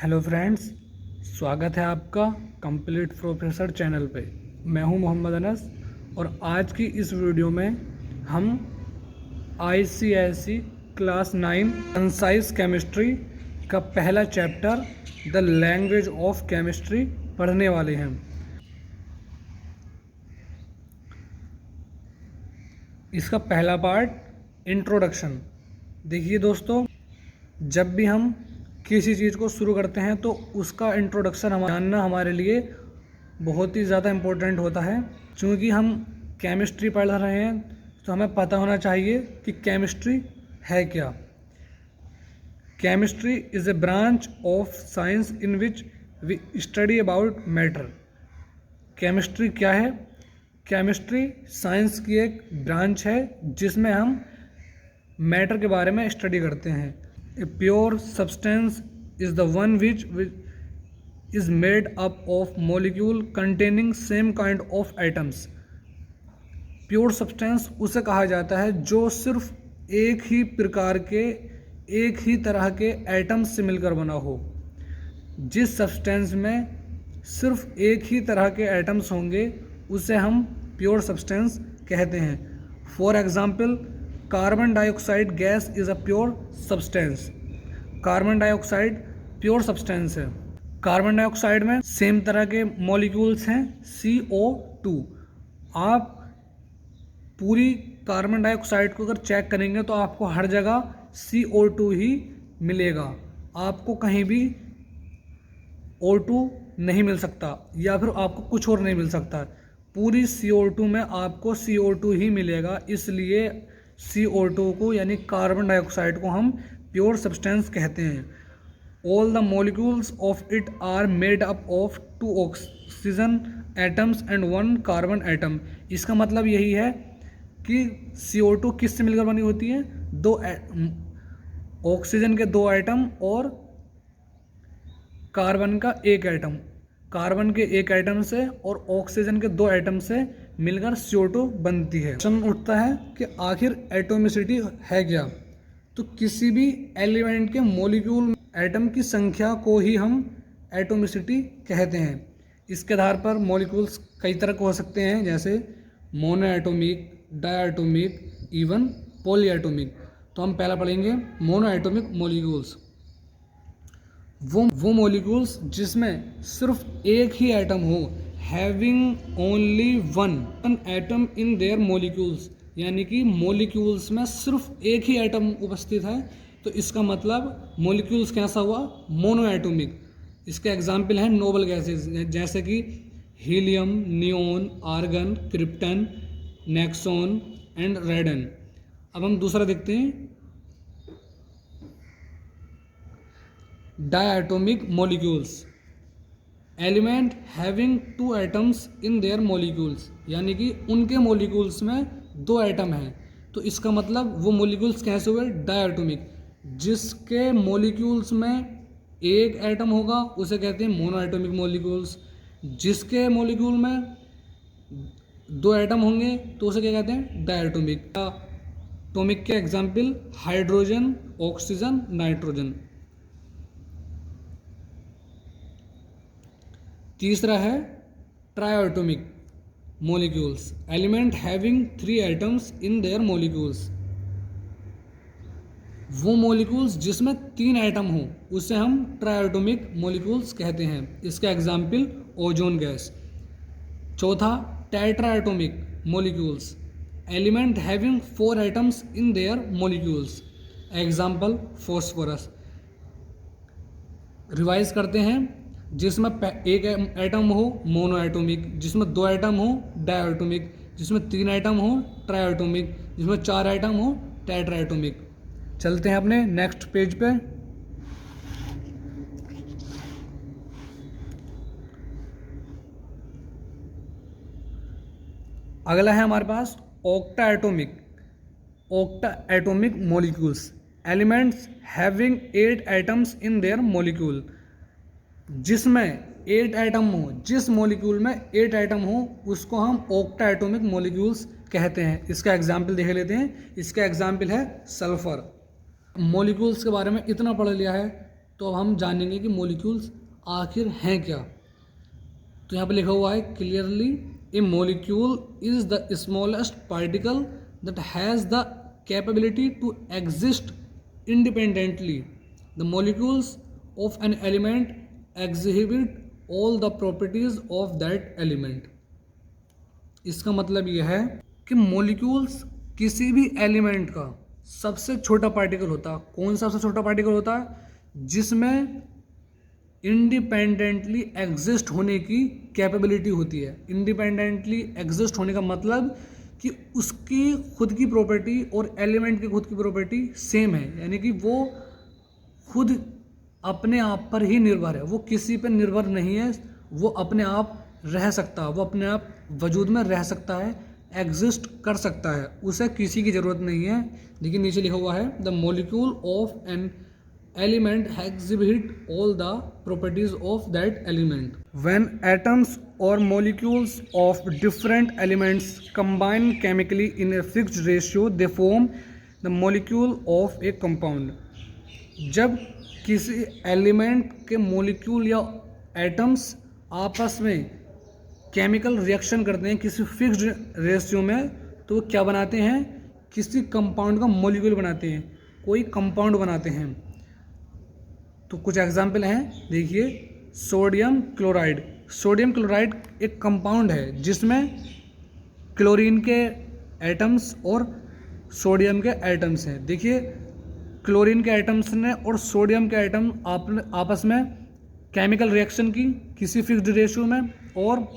Hello friends, स्वागत है आपका कंप्लीट प्रोफेसर चैनल पे। मैं हूं मोहम्मद अनस और आज की इस वीडियो में हम ICSE क्लास 9 कंसाइज केमिस्ट्री का पहला chapter the language of chemistry पढ़ने वाले हैं। इसका पहला पार्ट इंट्रोडक्शन। देखिए दोस्तों, जब भी हम किसी चीज़ को शुरू करते हैं तो उसका इंट्रोडक्शन जानना हमारे लिए बहुत ही ज़्यादा इम्पोर्टेंट होता है। क्योंकि हम केमिस्ट्री पढ़ रहे हैं तो हमें पता होना चाहिए कि केमिस्ट्री है क्या। Chemistry is a branch of science in which we study about matter. Chemistry क्या है? केमिस्ट्री साइंस की एक ब्रांच है जिसमें हम मैटर के बारे में स्टडी करते हैं। A pure substance is the one which is made up of molecule containing same kind of atoms. Pure substance उसे कहा जाता है जो सिर्फ एक ही प्रकार के, एक ही तरह के एटम्स से मिलकर बना हो। जिस सब्सटेंस में सिर्फ एक ही तरह के एटम्स होंगे उसे हम प्योर सब्सटेंस कहते हैं। For example, carbon dioxide gas is a pure substance. Carbon dioxide pure substance है। कार्बन डाइऑक्साइड में सेम तरह के मॉलिक्यूल्स हैं CO2। आप पूरी कार्बन डाइऑक्साइड को अगर चेक करेंगे तो आपको हर जगह CO2 ही मिलेगा। आपको कहीं भी O2 नहीं मिल सकता या फिर आपको कुछ और नहीं मिल सकता। पूरी CO2 में आपको CO2 ही मिलेगा। इसलिए CO2 को यानी कार्बन डाइऑक्साइड को हम प्योर सब्सटेंस कहते हैं। All the molecules of it are made up of 2 oxygen atoms and 1 carbon atom. इसका मतलब यही है कि CO2 किससे मिलकर बनी होती है? ऑक्सीजन के 2 एटम और कार्बन का 1 एटम। कार्बन के 1 एटम से और ऑक्सीजन के 2 एटम से मिलकर CO2 बनती है। प्रश्न उठता है कि आखिर एटोमिसिटी है क्या? तो किसी भी एलिमेंट के मॉलिक्यूल एटम की संख्या को ही हम एटोमिसिटी कहते हैं। इसके आधार पर मॉलिक्यूल्स कई तरह के हो सकते हैं, जैसे मोनोएटोमिक, डायएटोमिक, इवन पॉलीएटोमिक। तो हम पहला पढ़ेंगे मोनोएटोमिक मॉलिक्यूल्स। वो मॉलिक्यूल्स जिसमें सिर्फ एक ही एटम हो, having only one atom in their molecules, यानी कि मॉलिक्यूल्स में सिर्फ एक ही एटम उपस्थित है। तो इसका मतलब मॉलिक्यूल्स कैसा हुआ? मोनोएटोमिक। इसके एग्जाम्पल हैं नोबल गैसेस, जैसे कि helium, neon, argon, krypton, xenon and radon. अब हम दूसरा देखते हैं, diatomic molecules. Element having 2 atoms in their molecules, यानी कि उनके मॉलिक्यूल्स में 2 एटम हैं। तो इसका मतलब वो मॉलिक्यूल्स कैसे हुए? डायएटोमिक। जिसके मॉलिक्यूल्स में एक एटम होगा उसे कहते हैं मोनोएटोमिक मॉलिक्यूल्स। जिसके मॉलिक्यूल में 2 एटम होंगे तो उसे क्या कहते हैं? डायएटोमिक। एटोमिक के एग्जाम्पल हाइड्रोजन, ऑक्सीजन, नाइट्रोजन। तीसरा है ट्राइएटोमिक molecules. Element having 3 atoms in their molecules. वो मॉलिक्यूल्स जिसमें 3 एटम हो उसे हम ट्राइएटोमिक मॉलिक्यूल्स कहते हैं। इसका एग्जाम्पल ओजोन गैस। चौथा, tetratomic molecules. Element having 4 atoms in their molecules. Example phosphorus. Revise करते हैं, जिसमें एक एटम हो मोनोएटोमिक, जिसमें 2 एटम हो डायएटोमिक, जिसमें 3 एटम हो ट्राइएटोमिक, जिसमें 4 एटम हो टेट्राएटोमिक। चलते हैं अपने नेक्स्ट पेज पे। अगला है हमारे पास octatomic molecules. Elements having 8 atoms in their molecule. जिसमें 8 एटम हो, जिस मॉलिक्यूल में 8 एटम हो उसको हम ऑक्टाएटोमिक मॉलिक्यूल्स कहते हैं। इसका एग्जाम्पल देख लेते हैं। इसका एग्जाम्पल है सल्फर। मॉलिक्यूल्स के बारे में इतना पढ़ लिया है तो अब हम जानेंगे कि मॉलिक्यूल्स आखिर हैं क्या। तो यहाँ पे लिखा हुआ है clearly, a molecule is the smallest particle that has the capability to exist independently. The molecules of an element exhibit all the properties of that element. इसका मतलब यह है कि मॉलिक्यूल्स किसी भी एलिमेंट का सबसे छोटा पार्टिकल होता। कौन सा सबसे छोटा पार्टिकल होता? जिसमें इंडिपेंडेंटली एग्जिस्ट होने की कैपेबिलिटी होती है। इंडिपेंडेंटली एग्जिस्ट होने का मतलब कि उसकी खुद की प्रॉपर्टी और एलिमेंट की खुद की प्रॉपर्टी सेम है, यानी कि वो खुद अपने आप पर ही निर्भर है, वो किसी पर निर्भर नहीं है, वो अपने आप रह सकता है, वो अपने आप वजूद में रह सकता है, एग्जिस्ट कर सकता है, उसे किसी की ज़रूरत नहीं है। देखिए नीचे लिखा हुआ है the molecule of an element exhibit all the properties of that element. When atoms or molecules of different elements combine chemically in a fixed ratio, they form the molecule of a compound. जब किसी element के molecule या atoms आपस में chemical reaction करते हैं किसी fixed ratio में, तो क्या बनाते हैं? किसी कंपाउंड का मॉलिक्यूल बनाते हैं, कोई कंपाउंड बनाते हैं। तो कुछ एग्जाम्पल हैं, देखिए सोडियम क्लोराइड। सोडियम क्लोराइड एक कंपाउंड है जिसमें क्लोरीन के एटम्स और सोडियम के एटम्स हैं। देखिए क्लोरीन के एटम्स ने और सोडियम के एटम आपस में केमिकल रिएक्शन की किसी फिक्स्ड रेशियो में, और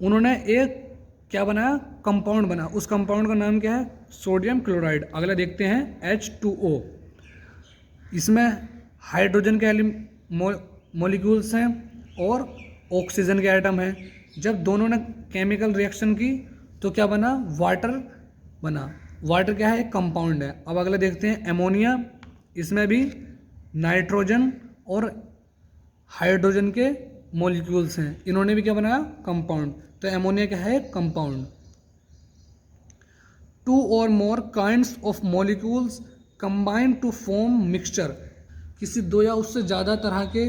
उन्होंने एक क्या बनाया? कंपाउंड बना। उस कंपाउंड का नाम क्या है? Sodium chloride. अगला देखते हैं H2O। इसमें हाइड्रोजन के मॉलिक्यूल्स हैं और ऑक्सीजन के एटम हैं। जब दोनों ने केमिकल रिएक्शन की तो क्या बना? वाटर बना। वाटर क्या है? एक कंपाउंड है। अब अगला देखते हैं एमोनिया। इसमें भी नाइट्रोजन और हाइड्रोजन के मॉलिक्यूल्स हैं, इन्होंने भी क्या बनाया? कंपाउंड। तो एमोनिया क्या है? Compound. Two or more kinds of molecules combine to form mixture. किसी दो या उससे ज़्यादा तरह के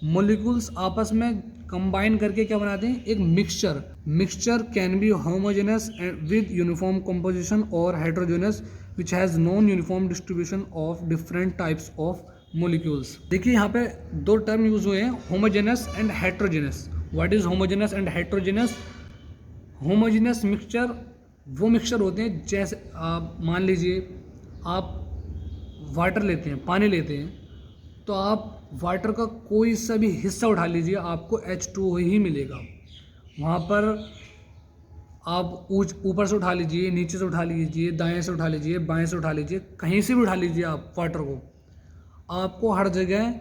मॉलिक्यूल्स आपस में कंबाइन करके क्या बनाते हैं? एक mixture. Mixture can be homogeneous with uniform composition or heterogeneous which has non uniform distribution of different types of molecules. देखिए यहाँ पे दो टर्म यूज हुए हैं, homogeneous and heterogeneous. What is homogeneous and heterogeneous? Homogeneous mixture वो mixture होते हैं जैसे आप मान लीजिए आप वाटर लेते हैं, पानी लेते हैं, तो आप वाटर का कोई सा भी हिस्सा उठा लीजिए, आपको H2O ही मिलेगा। वहाँ पर आप ऊपर से उठा लीजिए, नीचे से उठा लीजिए, दाएं से उठा लीजिए, बाएं से उठा लीजिए, कहीं से भी उठा लीजिए आप वाटर को, आपको हर जगह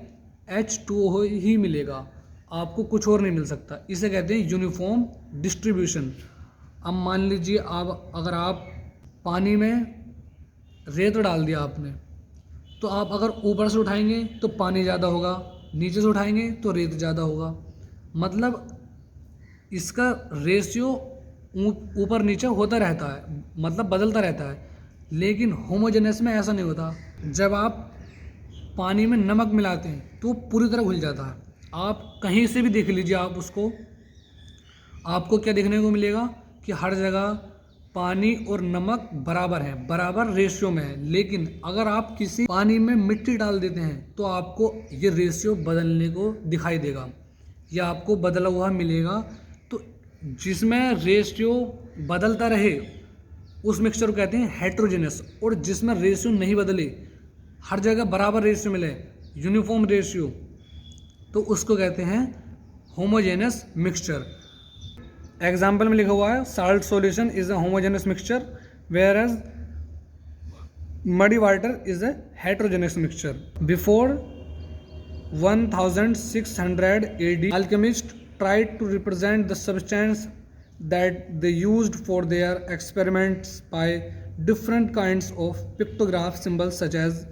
H2O ही मिलेगा, आपको कुछ और नहीं मिल सकता। इसे कहते हैं यूनिफॉर्म डिस्ट्रीब्यूशन। अब मान लीजिए अगर आप पानी में रेत डाल दिया आपने, तो आप अगर ऊपर से उठाएंगे तो पानी ज़्यादा होगा, नीचे से उठाएंगे तो रेत ज़्यादा होगा। मतलब इसका रेशियो ऊपर नीचे होता रहता है, मतलब बदलता रहता है। लेकिन होमोजेनस में ऐसा नहीं होता। जब आप पानी में नमक मिलाते हैं तो पूरी तरह घुल जाता है। आप कहीं से भी देख लीजिए, आप उसको, आपको क्या देखने को मिलेगा कि हर जगह पानी और नमक बराबर है, बराबर रेशियो में है। लेकिन अगर आप किसी पानी में मिट्टी डाल देते हैं तो आपको ये रेशियो बदलने को दिखाई देगा, या आपको बदला हुआ मिलेगा। तो जिसमें रेशियो बदलता रहे उस मिक्सचर को कहते हैं हेट्रोजेनस, और जिसमें रेशियो नहीं बदले, हर जगह बराबर रेशियो मिले, यूनिफॉर्म रेशियो, तो उसको कहते हैं होमोजेनस मिक्सचर। एग्जाम्पल में लिखा हुआ है salt solution is a homogenous mixture whereas muddy water is a heterogeneous mixture. Before 1600 AD, alchemists tried to represent the substance that they used for their experiments by different kinds of pictograph symbols such as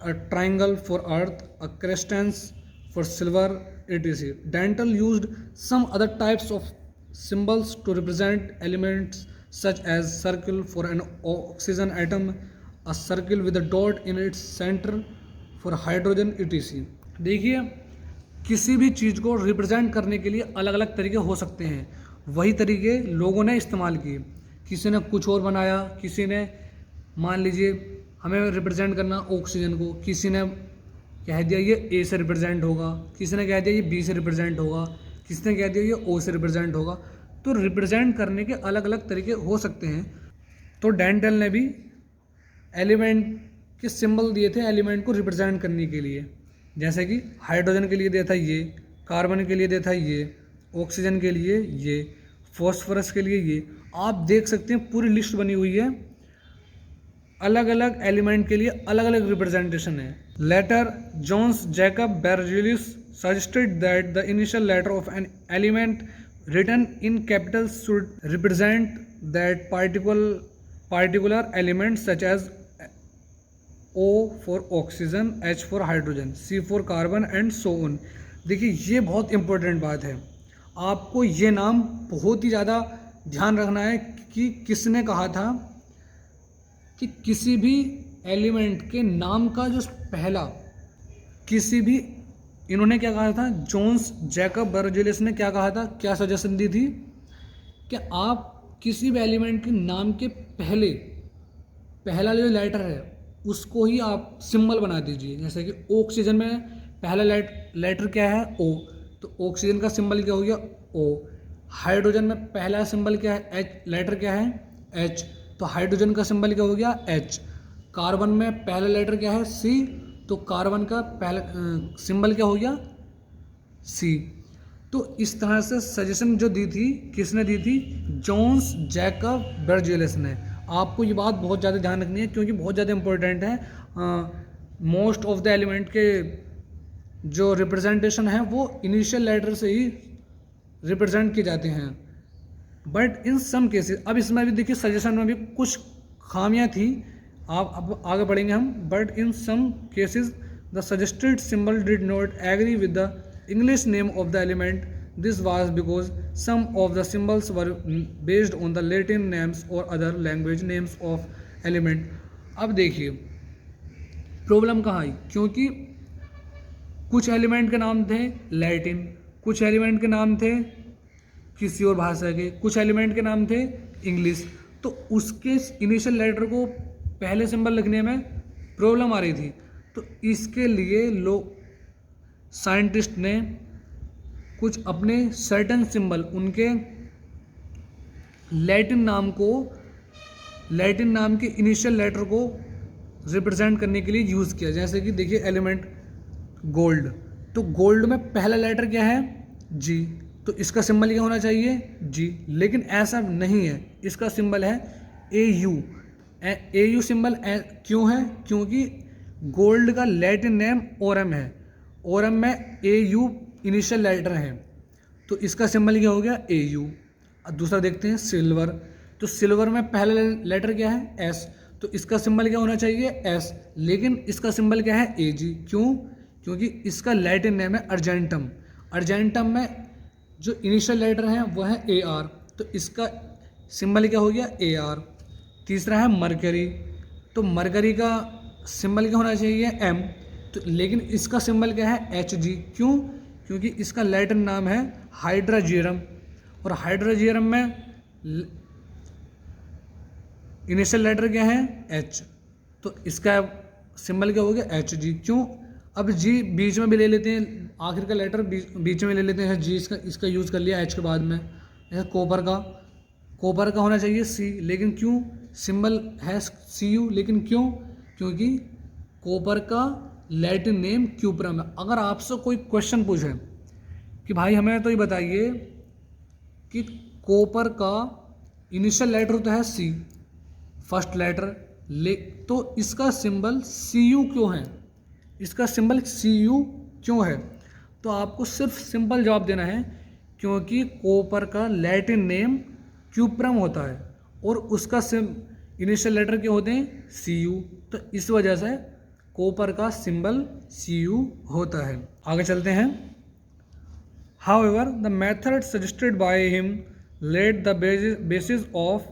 a triangle for earth, a crescent for silver, etc. Dental used some other types of symbols to represent elements such as circle for an oxygen atom, a circle with a dot in its center for hydrogen ETC। देखिए किसी भी चीज़ को represent करने के लिए अलग अलग तरीके हो सकते हैं, वही तरीके लोगों ने इस्तेमाल किए। किसी ने कुछ और बनाया, किसी ने मान लीजिए हमें रिप्रेजेंट करना ऑक्सीजन को, किसी ने कह दिया ये A से रिप्रेजेंट होगा, किसी ने कह दिया ये B से रिप्रेजेंट होगा, किसी ने कह दिया ये O से रिप्रेजेंट होगा। तो रिप्रेजेंट करने के अलग अलग तरीके हो सकते हैं। तो डेंटल ने भी एलिमेंट के सिंबल दिए थे एलिमेंट को रिप्रेजेंट करने के लिए, जैसे कि हाइड्रोजन के लिए दिया था ये, कार्बन के लिए दिया था ये, ऑक्सीजन के लिए ये, फॉस्फोरस के लिए ये। आप देख सकते हैं पूरी लिस्ट बनी हुई है, अलग अलग एलिमेंट के लिए अलग अलग रिप्रेजेंटेशन है। Later Jöns Jacob Berzelius suggested that the initial letter of an element written in capitals should represent that particular element such as O for oxygen, H for hydrogen, C for carbon and so on। देखिए ये बहुत important बात है, आपको ये नाम बहुत ही ज़्यादा ध्यान रखना है कि किसने कहा था कि किसी भी एलिमेंट के नाम का जो पहला किसी भी, इन्होंने क्या कहा था, जोन्स जैकब बेरजेलियस ने क्या कहा था, क्या सजेशन दी थी कि आप किसी भी एलिमेंट के नाम के पहला जो लेटर है उसको ही आप सिंबल बना दीजिए। जैसे कि ऑक्सीजन में पहला लेटर क्या है, O, तो ऑक्सीजन का सिंबल क्या हो गया, O। हाइड्रोजन में पहला सिंबल क्या है, H, लेटर क्या है, H, तो हाइड्रोजन का सिंबल क्या हो गया, H। कार्बन में पहला लेटर क्या है, C, तो कार्बन का पहला सिंबल क्या हो गया, C। तो इस तरह से सजेशन जो दी थी, किसने दी थी, जोन्स जैकब बेरजेलियस ने। आपको ये बात बहुत ज़्यादा ध्यान रखनी है क्योंकि बहुत ज़्यादा इंपॉर्टेंट है। मोस्ट ऑफ द एलिमेंट के जो रिप्रेजेंटेशन है वो इनिशियल लेटर से ही रिप्रेजेंट किए जाते हैं, बट इन सम केसेस, अब इसमें भी देखिए सजेशन में भी कुछ खामियां थी, आप अब आगे बढ़ेंगे हम। But in some cases the suggested symbol did not agree with the English name of the element. This was because some of the symbols were based on the Latin names or other language names of element. अब देखिए problem कहाँ आई, क्योंकि कुछ element के नाम थे Latin, कुछ element के नाम थे किसी और भाषा के, कुछ एलिमेंट के नाम थे इंग्लिश, तो उसके इनिशियल लेटर को पहले सिंबल लिखने में प्रॉब्लम आ रही थी। तो इसके लिए लोग साइंटिस्ट ने कुछ अपने सर्टेन सिंबल उनके लैटिन नाम के इनिशियल लेटर को रिप्रेजेंट करने के लिए यूज़ किया। जैसे कि देखिए एलिमेंट गोल्ड, तो गोल्ड में पहला लेटर क्या है, G, तो इसका सिंबल क्या होना चाहिए, G, लेकिन ऐसा नहीं है, इसका सिंबल है AU। AU सिंबल क्यों है, क्योंकि गोल्ड का लैटिन नेम ओरम है, ओरम में AU इनिशियल लेटर है, तो इसका सिंबल क्या हो गया, AU। अब दूसरा देखते हैं सिल्वर, तो सिल्वर में पहला लेटर क्या है, S, तो इसका सिंबल क्या होना चाहिए, S, लेकिन इसका सिंबल क्या है, AG। क्यों, क्योंकि इसका लैटिन नेम है अर्जेंटम, अर्जेंटम में जो इनिशियल लेटर है वह है AR, तो इसका सिंबल क्या हो गया, AR। तीसरा है मरकरी, तो मरकरी का सिंबल क्या होना चाहिए, M, तो लेकिन इसका सिंबल क्या है, HG। क्यों, क्योंकि इसका लैटिन नाम है हाइड्रोजियरम, और हाइड्रोजियरम में इनिशियल लेटर क्या है, H, तो इसका सिंबल क्या हो गया, HG। क्यों, अब G बीच में भी ले लेते हैं, आखिर का लेटर बीच में ले लेते हैं G, इसका यूज़ कर लिया H के बाद में। जैसे कॉपर का होना चाहिए C, लेकिन क्यों सिंबल है Cu, लेकिन क्यों, क्योंकि कॉपर का लैटिन नेम क्यूप्रम है। अगर आपसे कोई क्वेश्चन पूछे कि भाई हमें तो ये बताइए कि कॉपर का इनिशियल लेटर तो है C, फर्स्ट लेटर, तो इसका सिंबल Cu क्यों है, इसका सिंबल Cu क्यों है, तो आपको सिर्फ सिंपल जवाब देना है क्योंकि कॉपर का लैटिन नेम क्यूप्रम होता है और उसका इनिशियल लेटर क्या होते हैं, Cu, तो इस वजह से कॉपर का सिंबल Cu होता है। आगे चलते हैं। However, the method suggested by him laid the basis of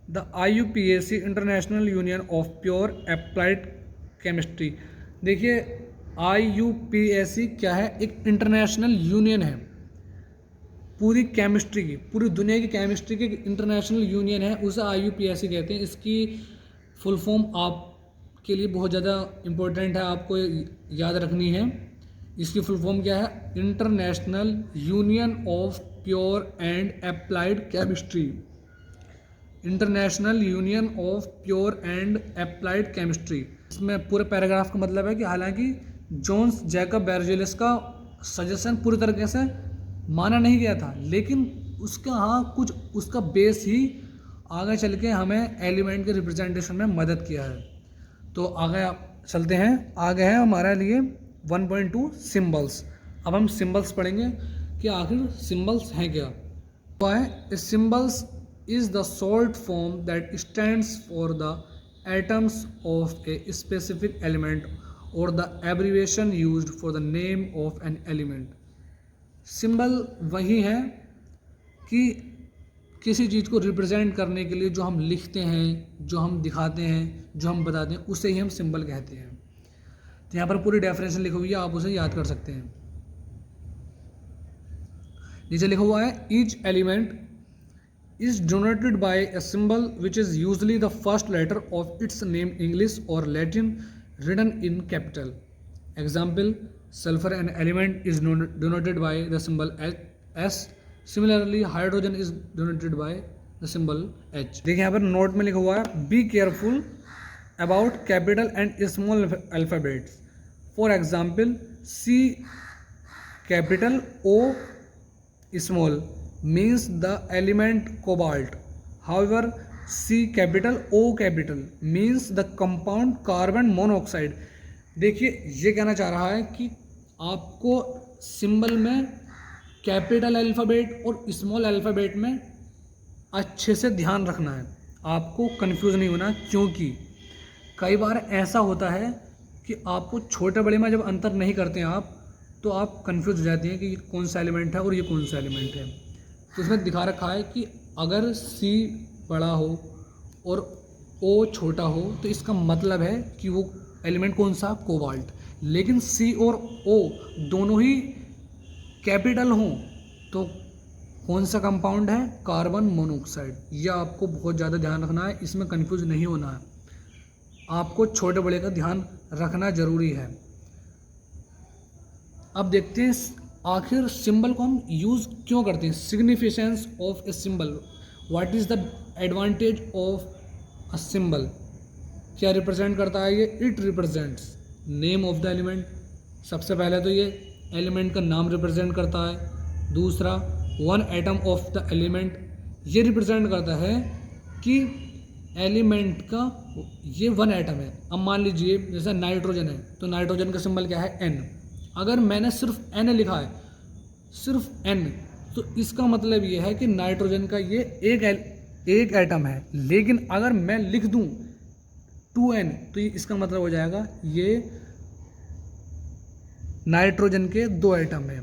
the IUPAC International Union of Pure Applied Chemistry। देखिए IUPAC क्या है? एक इंटरनेशनल यूनियन है पूरी केमिस्ट्री की, पूरी दुनिया की केमिस्ट्री की इंटरनेशनल यूनियन है, उसे IUPAC कहते हैं। इसकी फुल फॉर्म आपके लिए बहुत ज़्यादा इम्पोर्टेंट है, आपको याद रखनी है। इसकी फुल फॉर्म क्या है? International union of pure and applied chemistry. International union of pure and applied chemistry. इसमें पूरे पैराग्राफ का मतलब है कि हालांकि जोन्स जैकब बेर्जेलिस का सजेशन पूरी तरीके से माना नहीं गया था, लेकिन उसका कुछ उसका बेस ही आगे चल के हमें एलिमेंट के रिप्रेजेंटेशन में मदद किया है। तो आगे आप चलते हैं। आगे है हमारे लिए 1.2 सिम्बल्स। अब हम सिम्बल्स पढ़ेंगे कि आखिर सिम्बल्स हैं क्या। तो है symbols is the short form that stands for the atoms of a specific element or the abbreviation used for the name of an element। Symbol वही है कि किसी चीज़ को रिप्रेजेंट करने के लिए जो हम लिखते हैं, जो हम दिखाते हैं, जो हम बताते हैं, उसे ही हम सिंबल कहते हैं। तो यहाँ पर पूरी डेफिनेशन लिखी हुई है, आप उसे याद कर सकते हैं। नीचे लिखा हुआ है each element is denoted by a symbol which is usually the first letter of its name English or Latin written in capital. Example, sulfur an element is denoted by the symbol S. Similarly, hydrogen is denoted by the symbol H. देखिए यहाँ पर note में लिखा हुआ है be careful about capital and small alphabets. For example, C capital O small means the element cobalt. However, C capital O capital means the compound carbon monoxide. देखिए ये कहना चाह रहा है कि आपको सिंबल में कैपिटल अल्फ़ाबेट और स्मॉल अल्फ़ाबेट में अच्छे से ध्यान रखना है, आपको कंफ्यूज नहीं होना, क्योंकि कई बार ऐसा होता है कि आपको छोटे बड़े में जब अंतर नहीं करते हैं आप, तो आप कंफ्यूज हो जाती हैं कि ये कौन सा एलिमेंट है और ये कौन सा एलिमेंट है। तो इसमें दिखा रखा है कि अगर C बड़ा हो और O छोटा हो तो इसका मतलब है कि वो एलिमेंट कौन सा? कोबाल्ट। लेकिन C और O दोनों ही कैपिटल हों तो कौन सा कंपाउंड है? Carbon monoxide. यह आपको बहुत ज़्यादा ध्यान रखना है, इसमें कंफ्यूज नहीं होना है, आपको छोटे बड़े का ध्यान रखना ज़रूरी है। अब देखते हैं आखिर सिंबल को हम यूज़ क्यों करते हैं। Significance of a symbol, what is the advantage of a symbol. क्या रिप्रेजेंट करता है ये? It represents name of the element. सबसे पहले तो ये एलिमेंट का नाम रिप्रेजेंट करता है। दूसरा, one atom of the element, ये रिप्रेजेंट करता है कि एलिमेंट का ये वन एटम है। अब मान लीजिए जैसे नाइट्रोजन है, तो नाइट्रोजन का सिंबल क्या है? N। अगर मैंने सिर्फ N लिखा है, सिर्फ N, तो इसका मतलब ये है कि नाइट्रोजन का ये एक एटम है। लेकिन अगर मैं लिख दूं 2N, तो ये इसका मतलब हो जाएगा ये नाइट्रोजन के 2 एटम है।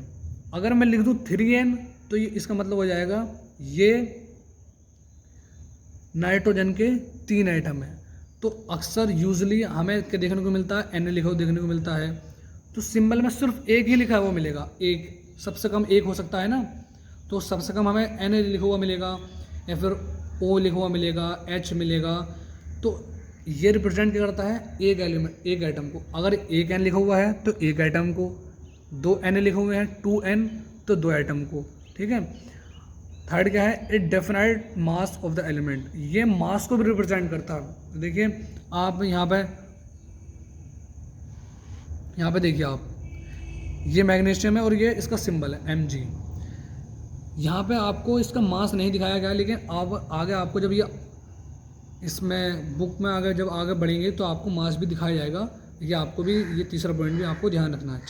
अगर मैं लिख दूं 3N, तो ये इसका मतलब हो जाएगा ये नाइट्रोजन के 3 एटम है। तो अक्सर यूजली हमें क्या देखने को मिलता है? N लिखा हुआ देखने को मिलता है। तो सिंबल में सिर्फ एक ही लिखा हुआ मिलेगा, एक, सबसे कम एक हो सकता है ना, तो सबसे कम हमें N लिखा हुआ मिलेगा या फिर O लिखा हुआ मिलेगा, H मिलेगा। तो ये रिप्रेजेंट क्या करता है? एक एलिमेंट, एक एटम को। अगर एक N लिखा हुआ है तो एक एटम को, 2 N लिखे हुए हैं 2N तो 2 एटम को, ठीक है। थर्ड क्या है? A definite mass of the element, ये मास को भी रिप्रेजेंट करता है। देखिए आप यहाँ पे देखिए आप, ये मैग्नीशियम है और ये इसका सिंबल है Mg। यहाँ पे आपको इसका मास नहीं दिखाया गया, लेकिन आप आगे आपको जब ये इसमें बुक में जब आगे बढ़ेंगे तो आपको मास भी दिखाया जाएगा। ये आपको भी, ये तीसरा पॉइंट भी आपको ध्यान रखना है।